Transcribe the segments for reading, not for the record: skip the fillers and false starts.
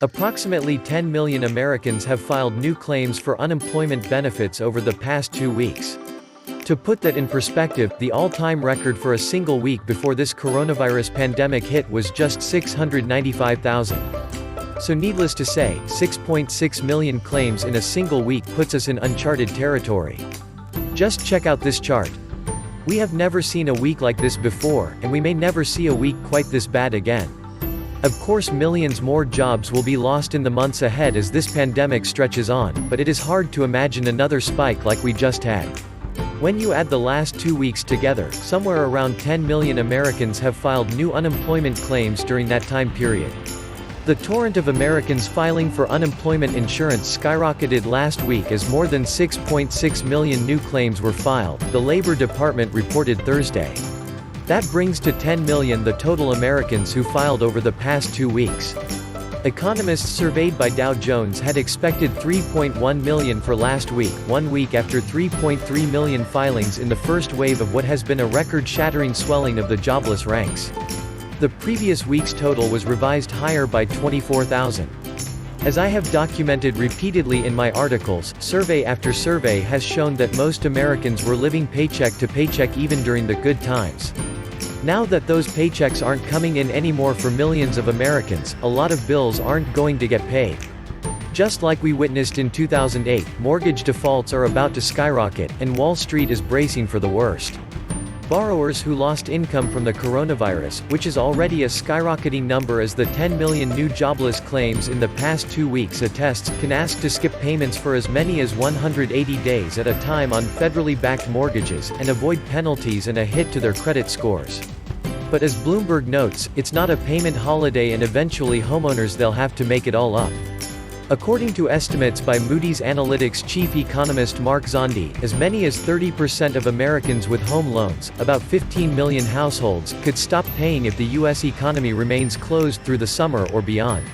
Approximately 10 million Americans have filed new claims for unemployment benefits over the past 2 weeks. To put that in perspective, the all-time record for a single week before this coronavirus pandemic hit was just 695,000. So needless to say, 6.6 million claims in a single week puts us in uncharted territory. Just check out this chart. We have never seen a week like this before, and we may never see a week quite this bad again. Of course, millions more jobs will be lost in the months ahead as this pandemic stretches on, but it is hard to imagine another spike like we just had. When you add the last 2 weeks together, somewhere around 10 million Americans have filed new unemployment claims during that time period. The torrent of Americans filing for unemployment insurance skyrocketed last week as more than 6.6 million new claims were filed, the Labor Department reported Thursday. That brings to 10 million the total Americans who filed over the past 2 weeks. Economists surveyed by Dow Jones had expected 3.1 million for last week, 1 week after 3.3 million filings in the first wave of what has been a record-shattering swelling of the jobless ranks. The previous week's total was revised higher by 24,000. As I have documented repeatedly in my articles, survey after survey has shown that most Americans were living paycheck to paycheck even during the good times. Now that those paychecks aren't coming in anymore for millions of Americans, a lot of bills aren't going to get paid. Just like we witnessed in 2008, mortgage defaults are about to skyrocket, and Wall Street is bracing for the worst. Borrowers who lost income from the coronavirus, which is already a skyrocketing number as the 10 million new jobless claims in the past 2 weeks attests, can ask to skip payments for as many as 180 days at a time on federally backed mortgages, and avoid penalties and a hit to their credit scores. But as Bloomberg notes, it's not a payment holiday and eventually homeowners they'll have to make it all up. According to estimates by Moody's Analytics chief economist Mark Zandi, as many as 30% of Americans with home loans, about 15 million households, could stop paying if the U.S. economy remains closed through the summer or beyond.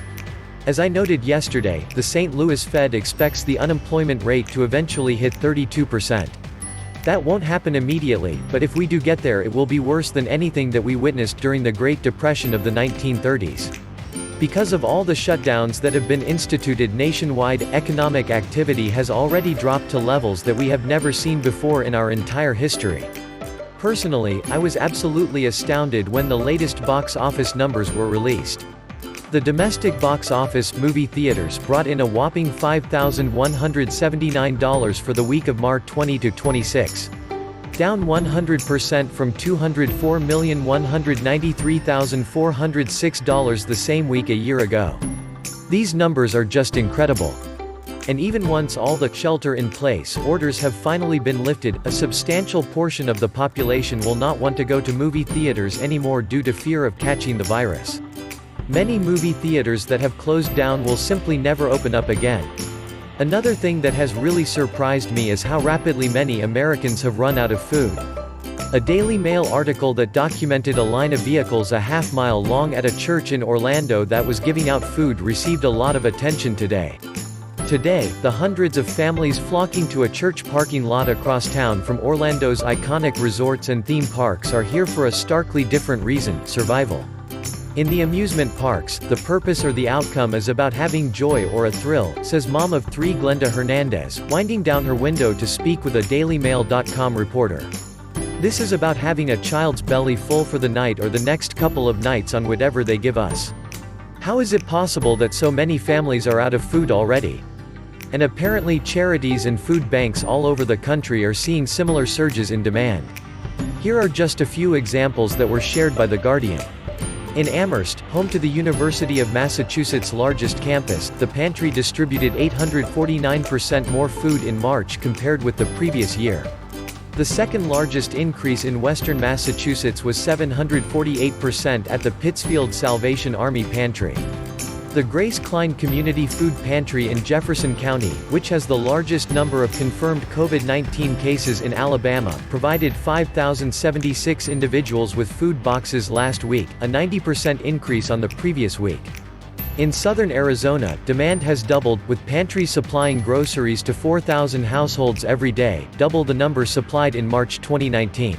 As I noted yesterday, the St. Louis Fed expects the unemployment rate to eventually hit 32%. That won't happen immediately, but if we do get there, it will be worse than anything that we witnessed during the Great Depression of the 1930s. Because of all the shutdowns that have been instituted nationwide, economic activity has already dropped to levels that we have never seen before in our entire history. Personally, I was absolutely astounded when the latest box office numbers were released. The domestic box office movie theaters brought in a whopping $5,179 for the week of March 20 to 26. Down 100% from $204,193,406 the same week a year ago. These numbers are just incredible. And even once all the shelter-in-place orders have finally been lifted, a substantial portion of the population will not want to go to movie theaters anymore due to fear of catching the virus. Many movie theaters that have closed down will simply never open up again. Another thing that has really surprised me is how rapidly many Americans have run out of food. A Daily Mail article that documented a line of vehicles a half-mile long at a church in Orlando that was giving out food received a lot of attention today. Today, the hundreds of families flocking to a church parking lot across town from Orlando's iconic resorts and theme parks are here for a starkly different reason: survival. In the amusement parks, the purpose or the outcome is about having joy or a thrill, says mom of 3 Glenda Hernandez, winding down her window to speak with a DailyMail.com reporter. This is about having a child's belly full for the night or the next couple of nights on whatever they give us. How is it possible that so many families are out of food already? And apparently charities and food banks all over the country are seeing similar surges in demand. Here are just a few examples that were shared by The Guardian. In Amherst, home to the University of Massachusetts' largest campus, the pantry distributed 849% more food in March compared with the previous year. The second largest increase in western Massachusetts was 748% at the Pittsfield Salvation Army Pantry. The Grace Klein Community Food Pantry in Jefferson County, which has the largest number of confirmed COVID-19 cases in Alabama, provided 5,076 individuals with food boxes last week, a 90% increase on the previous week. In southern Arizona, demand has doubled, with pantries supplying groceries to 4,000 households every day, double the number supplied in March 2019.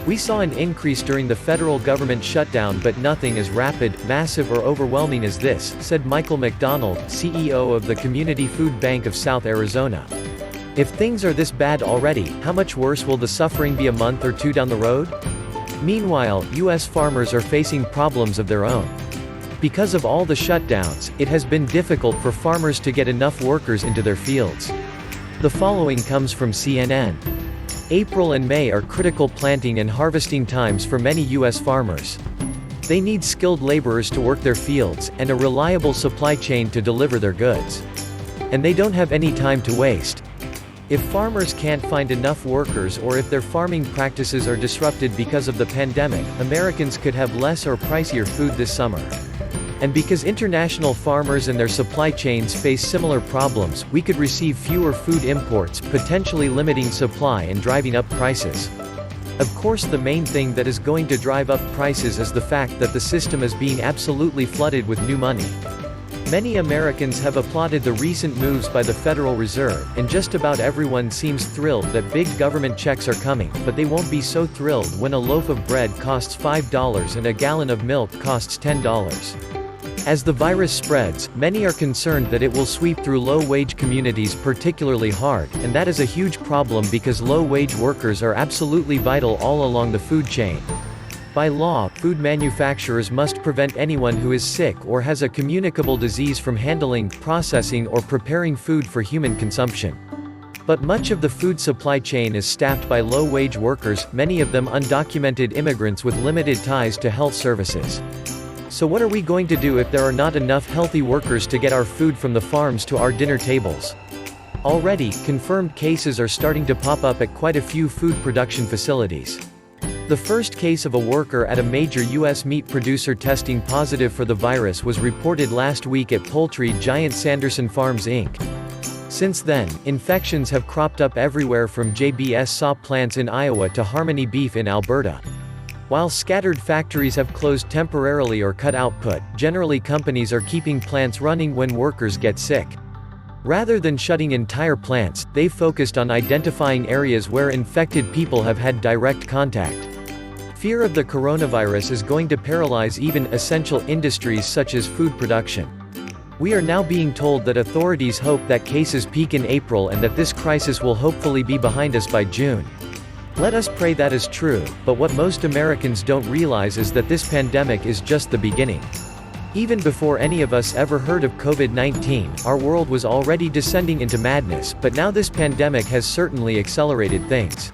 We saw an increase during the federal government shutdown, but nothing as rapid, massive or overwhelming as this, said Michael McDonald, CEO of the Community Food Bank of South Arizona. If things are this bad already, how much worse will the suffering be a month or two down the road? Meanwhile, U.S. farmers are facing problems of their own. Because of all the shutdowns, it has been difficult for farmers to get enough workers into their fields. The following comes from CNN. April and May are critical planting and harvesting times for many U.S. farmers. They need skilled laborers to work their fields, and a reliable supply chain to deliver their goods. And they don't have any time to waste. If farmers can't find enough workers, or if their farming practices are disrupted because of the pandemic, Americans could have less or pricier food this summer. And because international farmers and their supply chains face similar problems, we could receive fewer food imports, potentially limiting supply and driving up prices. Of course, the main thing that is going to drive up prices is the fact that the system is being absolutely flooded with new money. Many Americans have applauded the recent moves by the Federal Reserve, and just about everyone seems thrilled that big government checks are coming, but they won't be so thrilled when a loaf of bread costs $5 and a gallon of milk costs $10. As the virus spreads, many are concerned that it will sweep through low-wage communities particularly hard, and that is a huge problem because low-wage workers are absolutely vital all along the food chain. By law, food manufacturers must prevent anyone who is sick or has a communicable disease from handling, processing or preparing food for human consumption. But much of the food supply chain is staffed by low-wage workers, many of them undocumented immigrants with limited ties to health services. So what are we going to do if there are not enough healthy workers to get our food from the farms to our dinner tables? Already, confirmed cases are starting to pop up at quite a few food production facilities. The first case of a worker at a major U.S. meat producer testing positive for the virus was reported last week at poultry giant Sanderson Farms Inc. Since then, infections have cropped up everywhere from JBS saw plants in Iowa to Harmony Beef in Alberta. While scattered factories have closed temporarily or cut output, generally companies are keeping plants running when workers get sick. Rather than shutting entire plants, they've focused on identifying areas where infected people have had direct contact. Fear of the coronavirus is going to paralyze even essential industries such as food production. We are now being told that authorities hope that cases peak in April and that this crisis will hopefully be behind us by June. Let us pray that is true, but what most Americans don't realize is that this pandemic is just the beginning. Even before any of us ever heard of COVID-19, our world was already descending into madness, but now this pandemic has certainly accelerated things.